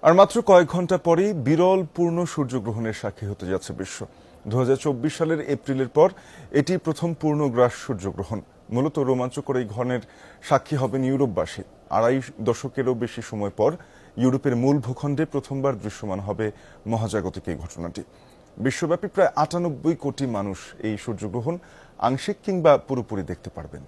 আর মাত্র কয়েক ঘন্টা পরেই বিরল পূর্ণ সূর্যগ্রহণের সাক্ষী হতে যাচ্ছে বিশ্ব। 2024 সালের এপ্রিলের পর এটি প্রথম পূর্ণগ্রাস সূর্যগ্রহণ। মূলত রোমাঞ্চকর এই ঘটনার সাক্ষী হবেন ইউরোপবাসী। আড়াই দশকেরও বেশি সময় পর ইউরোপের মূল ভূখণ্ডে প্রথমবার দৃশ্যমান হবে মহাজাগতিক এই ঘটনাটি। বিশ্বব্যাপী প্রায় 98 কোটি মানুষ এই সূর্যগ্রহণ আংশিক কিংবা পুরোপুরি দেখতে পারবেন।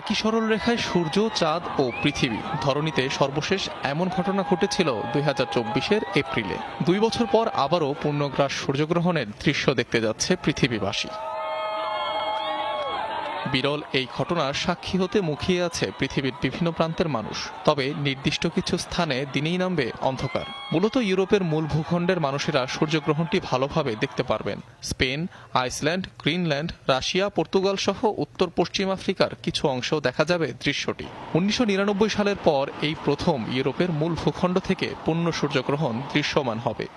একই সরলরেখায় সূর্য, চাঁদ ও পৃথিবী। ধরণীতে সর্বশেষ এমন ঘটনা ঘটেছিল 2024-এর এপ্রিলে। 2 বছর পর আবারও পূর্ণগ্রাস সূর্যগ্রহণের দৃশ্য দেখতে যাচ্ছে পৃথিবীবাসী। বিরল এই ঘটনার সাক্ষী হতে মুখিয়ে আছে পৃথিবীর বিভিন্ন প্রান্তের মানুষ। তবে নির্দিষ্ট কিছু স্থানে দিনেই নামবে অন্ধকার। মূলত ইউরোপের মূল ভূখণ্ডের মানুষেরা সূর্যগ্রহণটি ভালোভাবে দেখতে পারবেন। Spain, Iceland, Greenland, Russia, Portugal সহ উত্তর পশ্চিম আফ্রিকার কিছু অংশেও দেখা যাবে দৃশ্যটি। 1999 সালের পর এই প্রথম ইউরোপের মূল ভূখণ্ড থেকে পূর্ণ সূর্যগ্রহণ দৃশ্যমান হবে।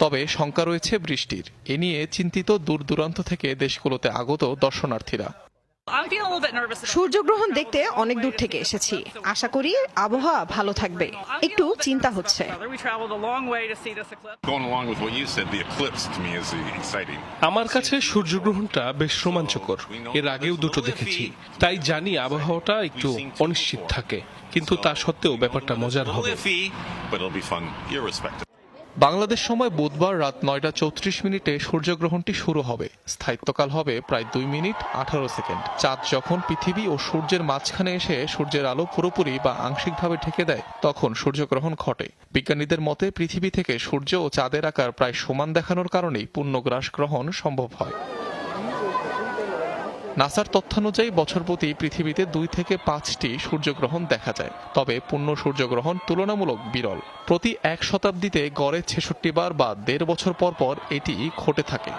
তবে শঙ্কা রয়েছে বৃষ্টির। এ নিয়ে চিন্তিত দূর দূরান্ত থেকে দেশগুলোতে আগত দর্শনার্থীরা। সূর্যগ্রহণ দেখতে অনেক দূর থেকে এসেছি, আশা করি আবহাওয়া ভালো থাকবে। একটু চিন্তা হচ্ছে। আমার কাছে সূর্যগ্রহণটা বেশ রোমাঞ্চকর। এর আগেও দুটো দেখেছি, তাই জানি আবহাওয়াটা একটু অনিশ্চিত থাকে, কিন্তু তা সত্ত্বেও ব্যাপারটা মজার হবে। বাংলাদেশ সময় বুধবার রাত 9টা 34 মিনিটে সূর্যগ্রহণটি শুরু হবে। স্থায়িত্বকাল হবে প্রায় 2 মিনিট 18 সেকেন্ড। চাঁদ যখন পৃথিবী ও সূর্যের মাঝখানে এসে সূর্যের আলো পুরোপুরি বা আংশিকভাবে ঢেকে দেয়, তখন সূর্যগ্রহণ ঘটে। বিজ্ঞানীদের মতে পৃথিবী থেকে সূর্য ও চাঁদের আকার প্রায় সমান দেখানোর কারণেই পূর্ণগ্রাস গ্রহণ সম্ভব হয়। নাসার তথ্যানুযায়ী বছর প্রতি পৃথিবীতে 2 থেকে 5টি সূর্যগ্রহণ দেখা যায়। তবে পূর্ণ সূর্যগ্রহণ তুলনামূলক বিরল। প্রতি 1 শতাব্দীতে গড়ে 66 বার বা 1.5 বছর পর পর এটি ঘটে থাকে।